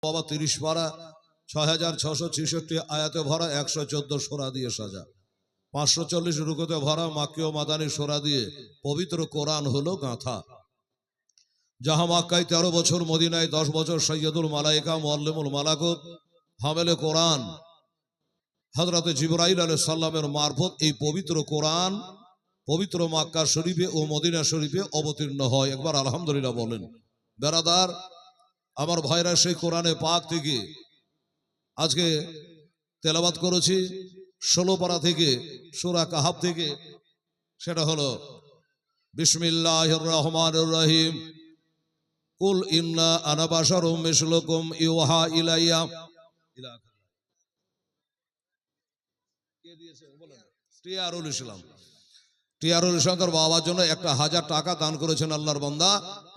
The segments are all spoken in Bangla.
বাবা 30 পারা 6666 আয়াতে ভরা 114 সূরা দিয়ে সাজা 540 রুকুতে ভরা মাক্কি ও মাদানী সূরা দিয়ে পবিত্র কোরআন হলো গাঁথা। যাহা মক্কায় 13 বছর, মদিনায় 10 বছর, সৈয়দুল মালাইকা মুআল্লিমুল মালাকুত হামেলে কোরআন হযরতে জিবরাইল আলাইহিস সালামের মারফত এই পবিত্র কোরআন পবিত্র মক্কা শরীফে ও মদিনা শরীফে অবতীর্ণ হয়। একবার আলহামদুলিল্লাহ বলেন। বেরাদার আমার ভাইরা, সেই কোরআনে পাক থেকে আজকে তেলাওয়াত করেছি 16 পারা থেকে সূরা কাহাফ থেকে, সেটা হলো বিসমিল্লাহির রহমানির রহিম কুল ইন্না আনা বাশারুম মিসলুকুম ইউহা ইলাইয়া। কে দিয়েছে বলেন? টিআরুল ইসলাম। টিআরুল ইসলাম তার বাবার জন্য 1000 টাকা দান করেছেন আল্লাহর বান্দা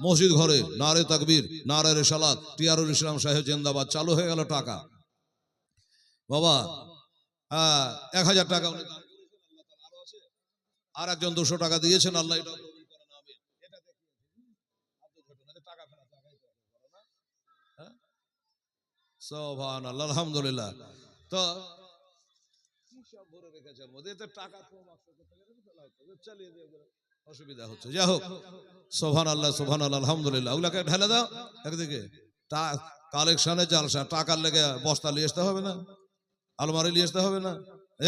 মসজিদ ঘরে। নারে তাকবীর, নারে রিসালাত। টিআরুল ইসলাম সাহেব জিন্দাবাদ। চালু হয়ে গেল টাকা। বাবা 1000 টাকা উনি দান করেছেন, আল্লাহ তাআলা আরো আছে। আর একজন 200 টাকা দিয়েছেন, আল্লাহ এটা কবুল করেন, আমিন। এটা দেখি আপনি ঘটনাতে টাকা ফেলা টাকাই তো করে না। হ্যাঁ, সুবহানাল্লাহ, আলহামদুলিল্লাহ। তো সব ভরে রেখেছেন মধ্যে, এতে টাকা কম আসতে চালিয়ে দিয়ে অসুবিধা হচ্ছে। যাই হোক, সুবহানাল্লাহ সুবহানাল্লাহ, আলহামদুলিল্লাহ। ওগুলাকে ঢেলে দাও একদিকে। কালেকশনে জালসা, টাকার লেগে বস্তা নিয়ে আসতে হবে না, আলমারি নিয়ে আসতে হবে না,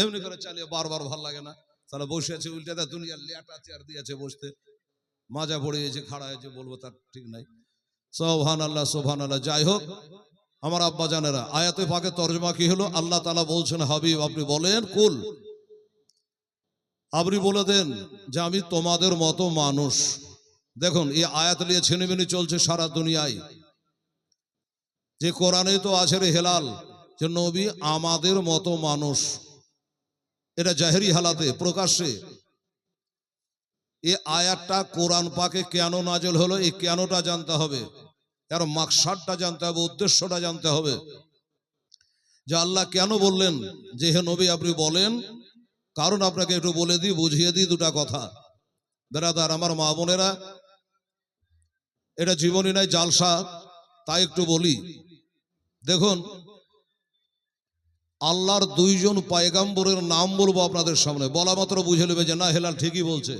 এমনি করে চালিয়ে বারবার ভাল লাগে না। তাহলে বসে আছে উল্টাতে, দুনিয়ার লেটা চেয়ার দিয়েছে বসতে, মাজা পড়িয়েছে, খাড়া হয়েছে, বলবো তার ঠিক নাই। সুবহানাল্লাহ সুবহানাল্লাহ। যাই হোক আমার আব্বা জানেরা, আয়াতে পাকে তরজমা কি হলো? আল্লাহ তাআলা বলছেন, হাবিব আপনি বলেন, কুল আপনি বলে দেন যে আমি তোমাদের মতো মানুষ। দেখুন এই আয়াত নিয়ে ছিনিমিনি চলছে সারা দুনিয়ায়, যে কোরআনে তো আছে রে হেলাল যে নবী আমাদের মতো মানুষ। এটা জাহেরি হালাতে, প্রকাশ্যে। এই আয়াতটা কোরআন পাকে কেন নাজেল হলো, এই কেনটা জানতে হবে, এর মাকসাদটা জানতে হবে, উদ্দেশ্যটা জানতে হবে, যে আল্লাহ কেন বললেন যে হে নবী আপনি বলেন। কারণ আপনাকে একটু বলে দিই, বুঝিয়ে দিই দুটা কথা। বেরাদার আমার মা বোনেরা, এটা জীবনী নাই জালসা, তাই একটু বলি। দেখুন আল্লাহর 2 জন পয়গম্বরের নাম বলবো আপনাদের সামনে, বলা মাত্র বুঝে নেবে যে না হেলাল ঠিকই বলছে।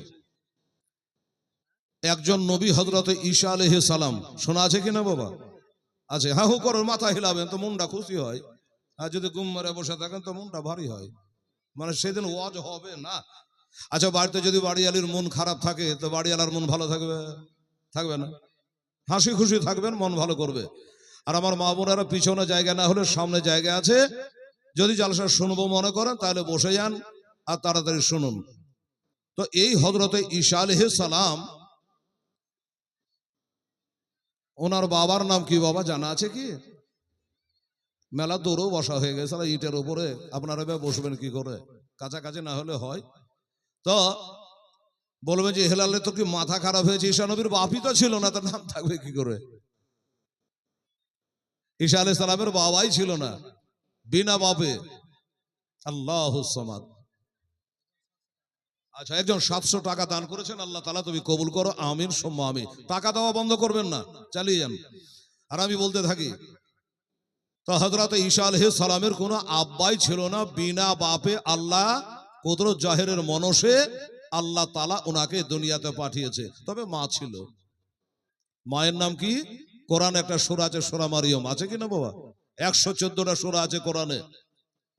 একজন নবী হযরতে ঈসা আলাইহিস সালাম, শোনা আছে কিনা বাবা? আছে? হ্যাঁ হু করেন, মাথা হিলাবেন তো মনটা খুশি হয়। আর যদি গুম মারে বসে থাকেন তো মনটা ভারী হয়, মানে সেদিন ওয়াজ হবে না। আচ্ছা, বাড়িতে যদি বাড়িওয়ালির মন খারাপ থাকে তো বাড়িওয়ালার মন ভালো থাকবে? থাকবে না। হাসি খুশি থাকবেন, মন ভালো করবে। আর আমার মা বোনেরা, পিছনে জায়গা না হলে সামনে জায়গা আছে, যদি জালসা শুনবো মনে করেন তাহলে বসে যান আর তাড়াতাড়ি শুনুন। তো এই হযরতে ঈসা আলাইহিস সালাম, ওনার বাবার নাম কি বাবা জানা আছে কি? মেলা দূরেও বসা হয়ে গেছে ইটের উপরে, আপনারা বসবেন কি করে? কাছাকাছি না হলে হয়। তো বলবে যে হেলালে তো কি মাথা খারাপ হয়েছে, ঈসা নবীর বাপই তো ছিল না, তার নাম থাকবে কি করে? ঈসা আলাইহিস সালামের বাবাই ছিল না, বিনা বাপে। আল্লাহুস সামাদ। আচ্ছা, একজন 700 টাকা দান করেছেন, আল্লাহ তাআলা তুমি কবুল করো, আমিন সুম্মা আমিন। টাকা দেওয়া বন্ধ করবেন না, চালিয়ে যান। আর আমি বলতে থাকি, তো হযরতে ঈসা আলাইহিস সালামের কোনো আব্বাই ছিল না, বিনা বাপে আল্লাহ কুদরত জাহেরের মনসে আল্লাহ তাআলা ওনাকে দুনিয়াতে পাঠিয়েছে। তবে মা ছিল। মায়ের নাম কি? কোরআনে একটা সূরা আছে, সূরা মারিয়ম। আছে কিনা বাবা? 114টা সূরা আছে কোরআনে,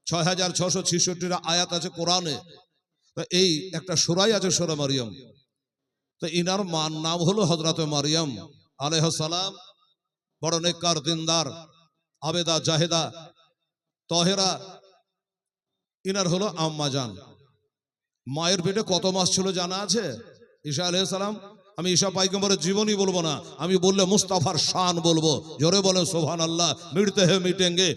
6666টা আয়াত আছে কোরআনে। তো এই একটা সূরাই আছে সূরা মারিয়ম। তো ইনার মার নাম হলো হযরতে মারিয়ম আলাইহিস সালাম। বড় নেককার, দিনদার, আবেদা, জাহেদা, তাহেরা। ইনার হলো আম্মা জান। মায়ের পেটে কত মাস ছিল জানা আছে? ঈসা আলাইহিস সালাম। আমি ঈসা পয়গম্বরের জীবনী বলবো না, আমি বললে মুস্তাফার শান বলবো। জোরে বলে সুবহানাল্লাহ। মিটতে হে মিটেঙ্গে।